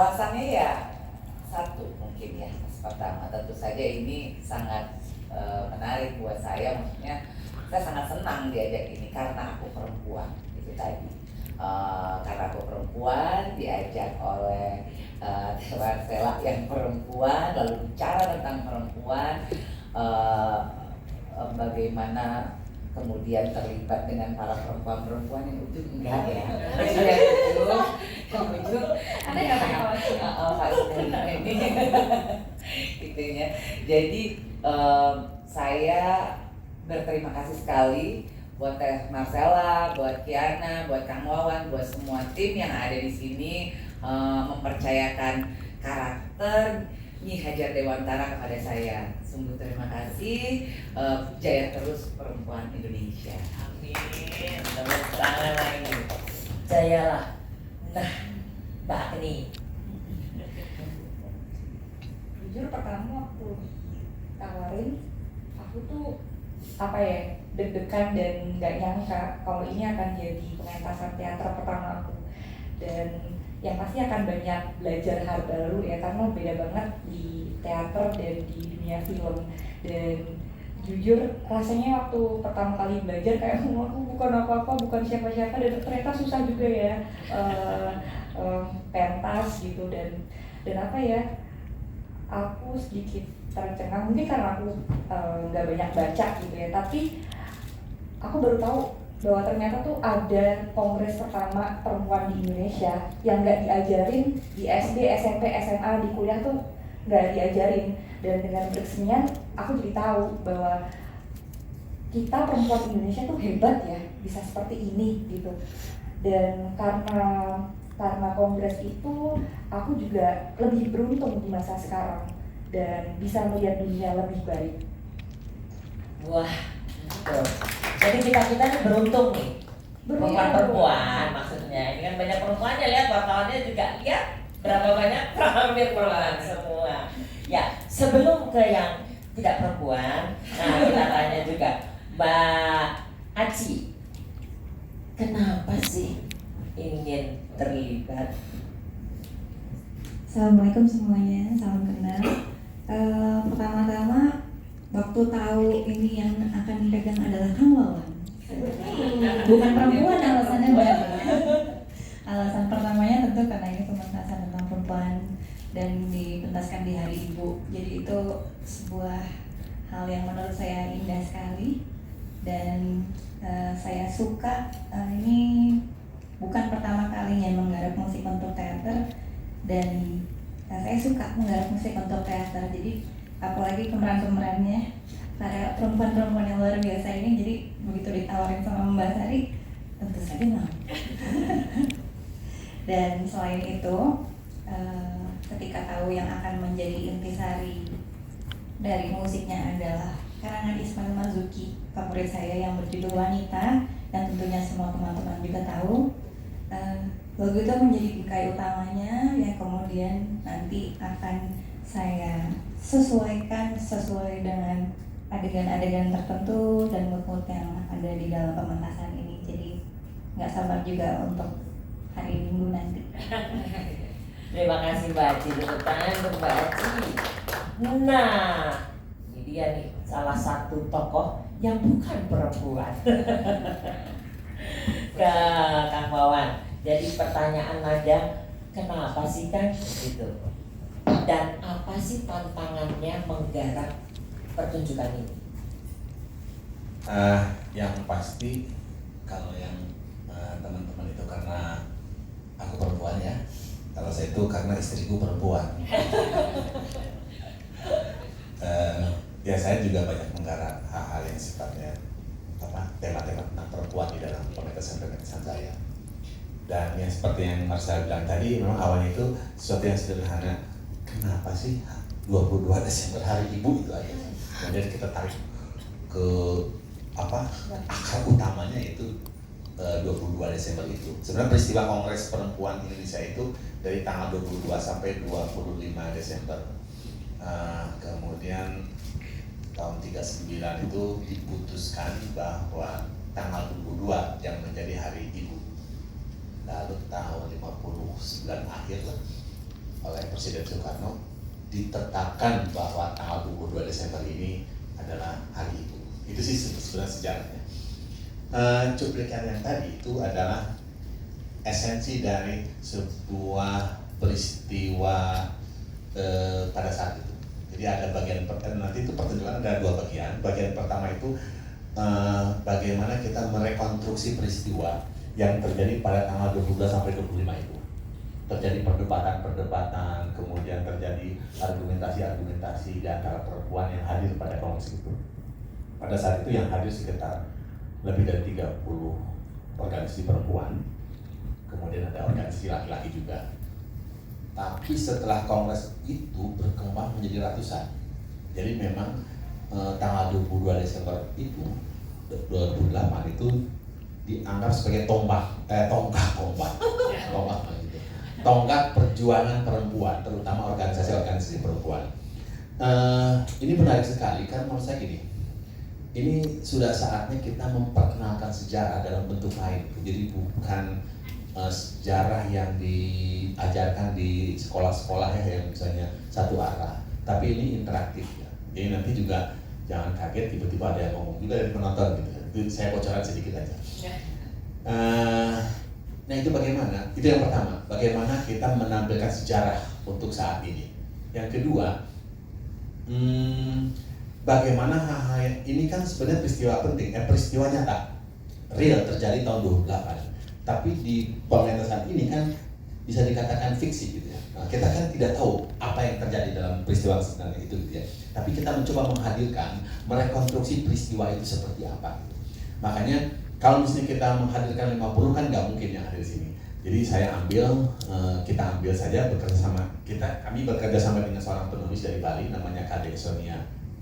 alasannya ya satu mungkin ya. Pertama tentu saja ini sangat menarik buat saya, maksudnya saya sangat senang diajak ini karena aku perempuan, itu tadi. Karena aku perempuan diajak oleh Marcella yang perempuan, lalu bicara tentang perempuan, bagaimana kemudian terlibat dengan para perempuan-perempuan yang ujung enggak ya, yang ujung ada nggak pakai ini itunya. Jadi saya berterima kasih sekali buat Teh Marcella, buat Kiana, buat Kang Wawan, buat semua tim yang ada di sini, mempercayakan karakter Nyi Hajar Dewantara kepada saya. Sungguh terima kasih. Jaya terus perempuan Indonesia. Amin. Tepuk tangan lagi. Jayalah. Nah, Mbak Agni. Jujur pertama waktu tawarin, aku tuh apa ya, deg-degan dan nggak nyangka kalau ini akan jadi pementasan teater pertama aku. Dan yang pasti akan banyak belajar hal baru ya, karena beda banget di teater dan di dunia film. Dan jujur rasanya waktu pertama kali belajar kayak aku bukan apa-apa, bukan siapa-siapa, dan ternyata susah juga ya, pentas gitu. Dan apa ya, aku sedikit tercengang mungkin karena aku nggak banyak baca gitu ya, tapi aku baru tahu bahwa ternyata tuh ada kongres pertama perempuan di Indonesia yang nggak diajarin di SD, SMP, SMA, di kuliah tuh nggak diajarin. Dan dengan berkesenian aku jadi tahu bahwa kita perempuan Indonesia tuh hebat ya, bisa seperti ini gitu. Dan karena kongres itu aku juga lebih beruntung di masa sekarang dan bisa melihat dunia lebih baik. Wah, betul. Jadi kita nih beruntung nih. Perempuan maksudnya. Ini kan banyak perempuannya, lihat wartawannya juga lihat berapa banyak perempuan semua. Ya, sebelum ke yang tidak perempuan, nah kita tanya juga Mbak Aci, kenapa sih ingin terlibat? Assalamualaikum semuanya, salam kenal. Pertama-tama waktu tahu ini yang akan dipegang adalah Kang Wawan, bukan perempuan, alasannya banyak. Alasan pertamanya tentu karena ini pementasan tentang perempuan dan dipentaskan di Hari Ibu. Jadi itu sebuah hal yang menurut saya indah sekali dan saya suka. Ini bukan pertama kalinya menggarap musik untuk teater dan saya suka menggarap musik untuk teater. Jadi apalagi pemeran-pemerannya para perempuan-perempuan yang luar biasa ini, jadi begitu ditawarin sama Mbak Sari tentu saja mau. Dan selain itu ketika tahu yang akan menjadi intisari dari musiknya adalah karangan Ismail Marzuki, favorit saya, yang berjudul Wanita, dan tentunya semua teman-teman juga tahu lagu itu menjadi bingkai utamanya ya. Kemudian nanti akan saya sesuaikan sesuai dengan adegan-adegan tertentu dan mood-mood yang ada di dalam pementasan ini. Jadi nggak sabar juga untuk hari Minggu nanti. Terima kasih Mbak Aci, tepuk tangan untuk Mbak Aci. Nah, ini dia nih salah satu tokoh yang bukan perempuan. Ke Kang Wawan. Jadi pertanyaan aja, kenapa sih Kang gitu? Dan apa sih tantangannya menggarap pertunjukan ini? Yang pasti kalau yang teman-teman itu karena aku perempuan ya. Kalau saya itu karena istriku perempuan. Ya saya juga banyak menggarap hal-hal yang sifatnya tema-tema tentang perempuan di dalam pementasan saya. Dan yang seperti yang Marcel bilang tadi, memang awalnya itu sesuatu yang sederhana. Kenapa sih 22 Desember Hari Ibu itu aja? Kemudian kita tarik ke akar utamanya itu 22 Desember itu. Sebenarnya peristiwa Kongres Perempuan Indonesia itu dari tanggal 22 sampai 25 Desember. Kemudian tahun 39 itu diputuskan bahwa tanggal 22 yang menjadi Hari Ibu. Lalu tahun 59 akhir lah oleh Presiden Soekarno ditetapkan bahwa tanggal 22 Desember ini adalah hari ibu. Itu sih sebenarnya sejarahnya. Cuplikan yang tadi itu adalah esensi dari sebuah peristiwa pada saat itu. Jadi ada bagian nanti itu pertunjukan ada dua bagian. Bagian pertama itu bagaimana kita merekonstruksi peristiwa yang terjadi pada tanggal 22 sampai 25 itu. Terjadi perdebatan-perdebatan, kemudian terjadi argumentasi-argumentasi di antara perempuan yang hadir pada kongres itu. Pada saat itu yang hadir sekitar lebih dari 30 organisasi perempuan, kemudian ada organisasi laki-laki juga. Tapi setelah kongres itu berkembang menjadi ratusan. Jadi memang tanggal 22 Desember itu 2008 itu dianggap sebagai tonggak perjuangan perempuan, terutama organisasi-organisasi perempuan. Ini menarik sekali kan menurut saya gini. Ini sudah saatnya kita memperkenalkan sejarah dalam bentuk lain. Jadi bukan sejarah yang diajarkan di sekolah-sekolah ya, yang misalnya satu arah, tapi ini interaktif ya. Jadi nanti juga jangan kaget tiba-tiba ada yang ngomong juga dari penonton gitu. Itu saya bocoran sedikit aja. Nah itu bagaimana? Itu yang pertama. Bagaimana kita menampilkan sejarah untuk saat ini. Yang kedua, bagaimana hal ini kan sebenarnya peristiwa penting, peristiwa nyata, real terjadi tahun 28. Tapi di pementasan ini kan bisa dikatakan fiksi gitu ya. Nah, kita kan tidak tahu apa yang terjadi dalam peristiwa sebenarnya itu gitu ya. Tapi kita mencoba menghadirkan, merekonstruksi peristiwa itu seperti apa. Makanya kalau misalnya kita menghadirkan 50 kan nggak mungkin yang ada di sini. Jadi kita ambil saja kami bekerja sama dengan seorang penulis dari Bali namanya Kadek Sonia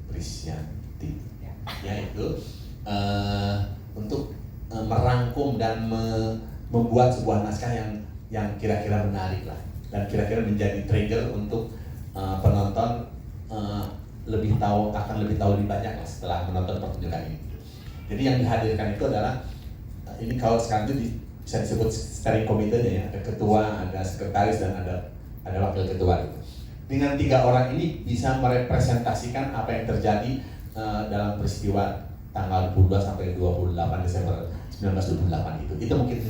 Prisyanti, yaitu untuk merangkum dan membuat sebuah naskah yang kira-kira menarik lah dan kira-kira menjadi trigger untuk penonton akan lebih tahu lebih banyak lah setelah menonton pertunjukan ini. Jadi yang dihadirkan itu adalah ini kalau sekarang itu bisa disebut steering committee ya, ada ketua, ada sekretaris dan ada wakil ketua gitu. Dengan 3 orang ini bisa merepresentasikan apa yang terjadi dalam peristiwa tanggal 22 sampai 28 Desember 1928 itu. Itu mungkin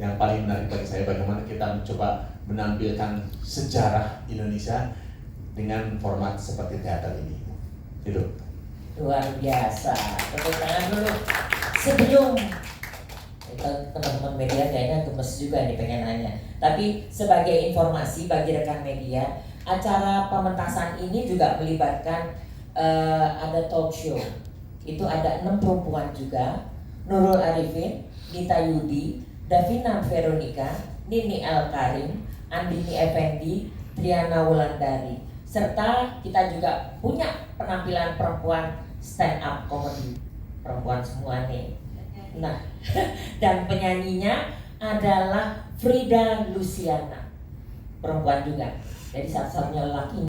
yang paling menarik bagi saya, bagaimana kita mencoba menampilkan sejarah Indonesia dengan format seperti teater ini. Itu. Luar biasa. Tepuk tangan dulu. Sebelum teman-teman media kayaknya gemes juga nih pengen nanya. Tapi sebagai informasi bagi rekan media, acara pementasan ini juga melibatkan ada talk show. Itu ada 6 perempuan juga, Nurul Arifin, Nita Yudi, Davina Veronica, Nini El Karim, Andini Effendi, Triana Wulandari. Serta kita juga punya penampilan perempuan stand up comedy, perempuan semua nih. Nah, dan penyanyinya adalah Frida Luciana, perempuan juga. Jadi satu-satunya lelaki